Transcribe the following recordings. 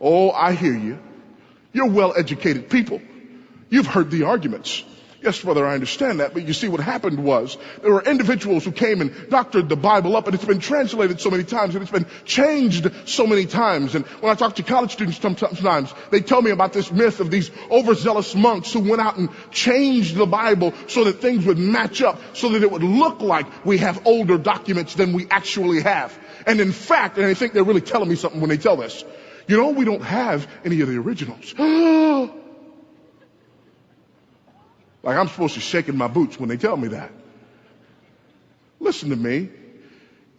Oh, I hear you. You're well-educated people. You've heard the arguments. Yes, brother, I understand that, but you see what happened was there were individuals who came and doctored the Bible up, and it's been translated so many times, and it's been changed so many times. And when I talk to college students sometimes, they tell me about this myth of these overzealous monks who went out and changed the Bible so that things would match up, so that it would look like we have older documents than we actually have. And in fact, and I think they're really telling me something when they tell this, you know, we don't have any of the originals. Like I'm supposed to shake in my boots when they tell me that. Listen to me.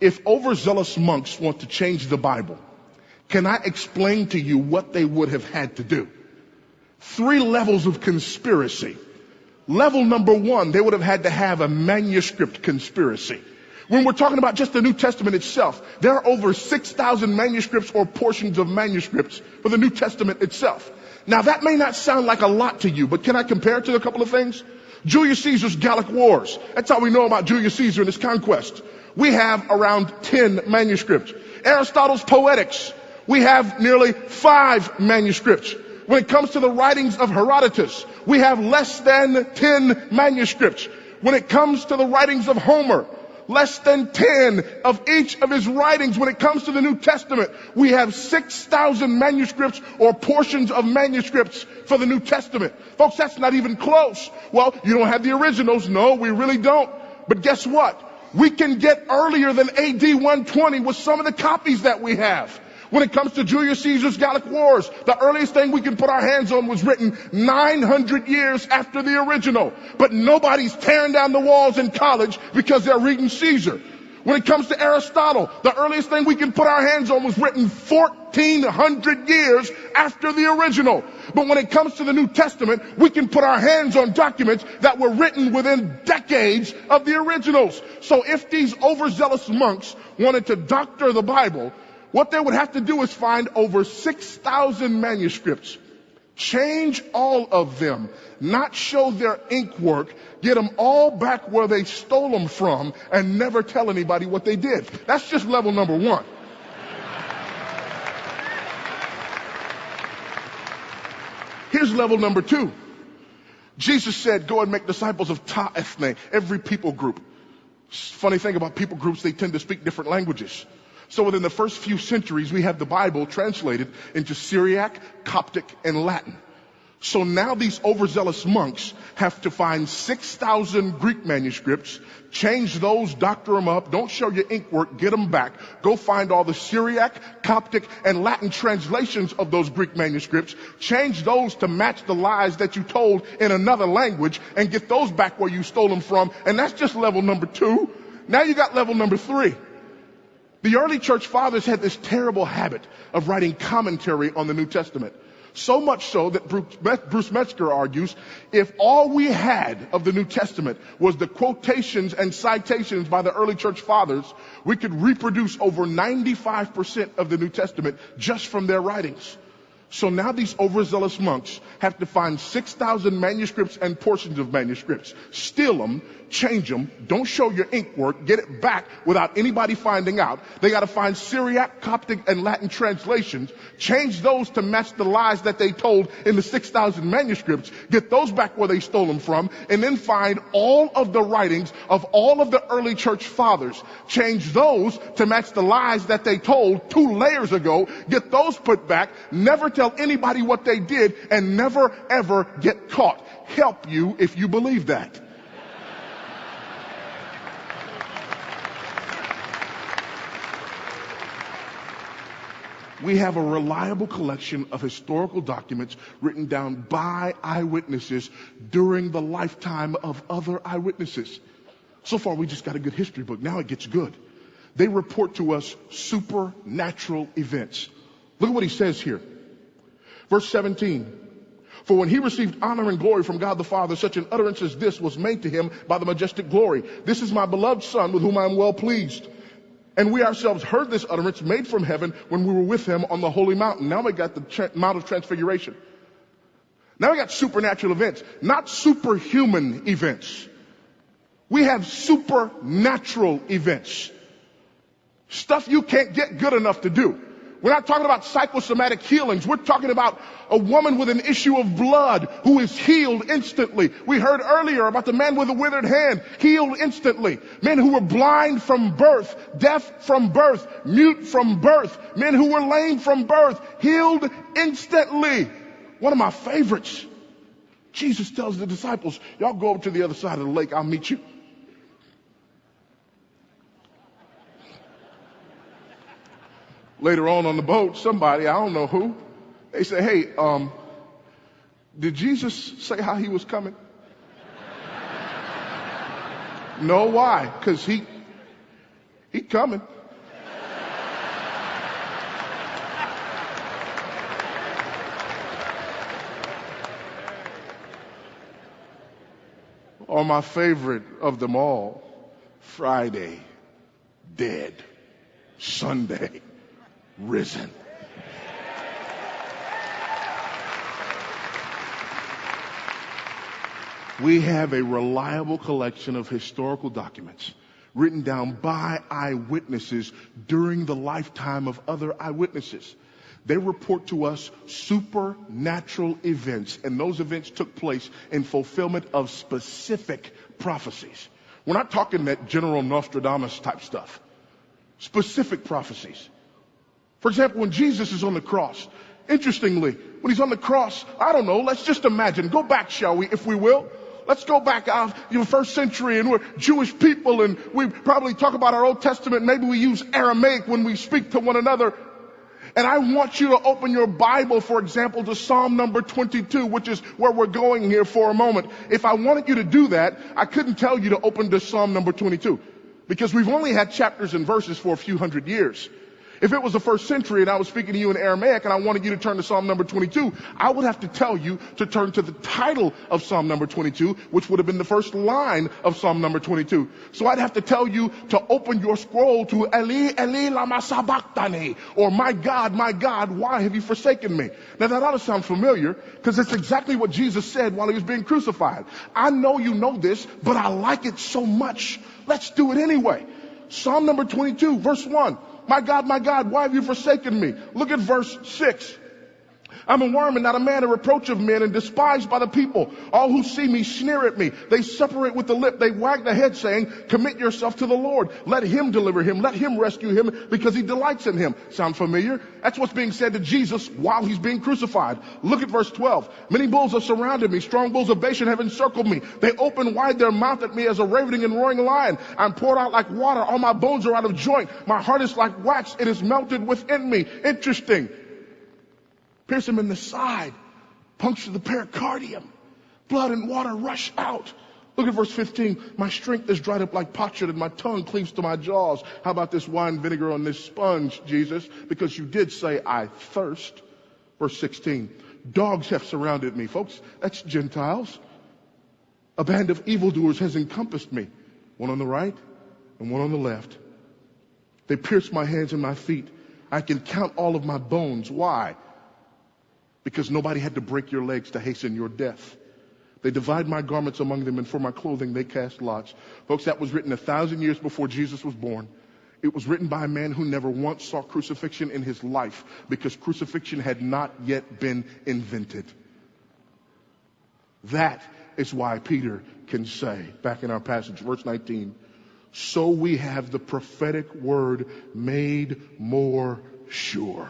If overzealous monks want to change the Bible, can I explain to you what they would have had to do? 3 levels of conspiracy. Level number 1, they would have had to have a manuscript conspiracy. When we're talking about just the New Testament itself, there are over 6,000 manuscripts or portions of manuscripts for the New Testament itself. Now, that may not sound like a lot to you, but can I compare it to a couple of things? Julius Caesar's Gallic Wars. That's how we know about Julius Caesar and his conquest. We have around 10 manuscripts. Aristotle's Poetics. We have nearly 5 manuscripts. When it comes to the writings of Herodotus, we have less than 10 manuscripts. When it comes to the writings of Homer, less than 10 of each of his writings. When it comes to the New Testament, we have 6,000 manuscripts or portions of manuscripts for the New Testament. Folks, that's not even close. Well, you don't have the originals. No, we really don't. But guess what? We can get earlier than AD 120 with some of the copies that we have. When it comes to Julius Caesar's Gallic Wars, the earliest thing we can put our hands on was written 900 years after the original. But nobody's tearing down the walls in college because they're reading Caesar. When it comes to Aristotle, the earliest thing we can put our hands on was written 1,400 years after the original. But when it comes to the New Testament, we can put our hands on documents that were written within decades of the originals. So if these overzealous monks wanted to doctor the Bible, what they would have to do is find over 6,000 manuscripts, change all of them, not show their ink work, get them all back where they stole them from, and never tell anybody what they did. That's just level number 1. Here's level number 2. Jesus said, go and make disciples of ta ethne, every people group. Funny thing about people groups, they tend to speak different languages. So within the first few centuries, we have the Bible translated into Syriac, Coptic, and Latin. So now these overzealous monks have to find 6,000 Greek manuscripts, change those, doctor them up, don't show your ink work, get them back, go find all the Syriac, Coptic, and Latin translations of those Greek manuscripts, change those to match the lies that you told in another language, and get those back where you stole them from. And that's just level number 2. Now you got level number 3. The early church fathers had this terrible habit of writing commentary on the New Testament. So much so that Bruce Metzger argues, if all we had of the New Testament was the quotations and citations by the early church fathers, we could reproduce over 95% of the New Testament just from their writings. So now these overzealous monks have to find 6,000 manuscripts and portions of manuscripts, steal them, change them, don't show your ink work, get it back without anybody finding out. They got to find Syriac, Coptic, and Latin translations, change those to match the lies that they told in the 6,000 manuscripts, get those back where they stole them from, and then find all of the writings of all of the early church fathers, change those to match the lies that they told 2 layers ago, get those put back, never tell anybody what they did, and never ever get caught. Help you if you believe that. We have a reliable collection of historical documents written down by eyewitnesses during the lifetime of other eyewitnesses. So far, we just got a good history book. Now it gets good. They report to us supernatural events. Look at what he says here. Verse 17. For when he received honor and glory from God the Father, such an utterance as this was made to him by the majestic glory. This is my beloved Son, with whom I am well pleased. And we ourselves heard this utterance made from heaven when we were with him on the holy mountain. Now we got the Mount of Transfiguration. Now we got supernatural events, not superhuman events. We have supernatural events. Stuff you can't get good enough to do. We're not talking about psychosomatic healings. We're talking about a woman with an issue of blood who is healed instantly. We heard earlier about the man with a withered hand, healed instantly. Men who were blind from birth, deaf from birth, mute from birth. Men who were lame from birth, healed instantly. One of my favorites. Jesus tells the disciples, y'all go over to the other side of the lake, I'll meet you. Later on the boat, somebody, I don't know who, they say, hey, did Jesus say how he was coming? No, why? Because he coming. Or my favorite of them all, Friday, dead. Sunday, risen. We have a reliable collection of historical documents written down by eyewitnesses during the lifetime of other eyewitnesses. They report to us supernatural events, and those events took place in fulfillment of specific prophecies. We're not talking that General Nostradamus type stuff. Specific prophecies. For example, when Jesus is on the cross, interestingly, when he's on the cross, I don't know, let's just imagine, go back, shall we, if we will. Let's go back out in the first century, and we're Jewish people, and we probably talk about our Old Testament. Maybe we use Aramaic when we speak to one another. And I want you to open your Bible, for example, to Psalm number 22, which is where we're going here for a moment. If I wanted you to do that, I couldn't tell you to open to Psalm number 22, because we've only had chapters and verses for a few hundred years. If it was the first century and I was speaking to you in Aramaic and I wanted you to turn to Psalm number 22, I would have to tell you to turn to the title of Psalm number 22, which would have been the first line of Psalm number 22. So I'd have to tell you to open your scroll to Eli, Eli, lama sabachthani, or my God, why have you forsaken me? Now that ought to sound familiar, because it's exactly what Jesus said while he was being crucified. I know you know this, but I like it so much. Let's do it anyway. Psalm number 22, verse 1. My God, why have you forsaken me? Look at verse 6. I'm a worm and not a man, a reproach of men and despised by the people. All who see me sneer at me. They separate with the lip. They wag the head saying, commit yourself to the Lord. Let him deliver him. Let him rescue him because he delights in him. Sound familiar? That's what's being said to Jesus while he's being crucified. Look at verse 12. Many bulls have surrounded me. Strong bulls of Bashan have encircled me. They open wide their mouth at me as a ravening and roaring lion. I'm poured out like water. All my bones are out of joint. My heart is like wax. It is melted within me. Interesting. Pierce him in the side, puncture the pericardium, blood and water rush out. Look at verse 15. My strength is dried up like potsherd and my tongue cleaves to my jaws. How about this wine vinegar on this sponge, Jesus? Because you did say I thirst. Verse 16. Dogs have surrounded me. Folks, that's Gentiles. A band of evildoers has encompassed me. One on the right and one on the left. They pierce my hands and my feet. I can count all of my bones. Why? Because nobody had to break your legs to hasten your death. They divide my garments among them, and for my clothing they cast lots. Folks, that was written 1,000 years before Jesus was born. It was written by a man who never once saw crucifixion in his life, because crucifixion had not yet been invented. That is why Peter can say, back in our passage, verse 19, so we have the prophetic word made more sure.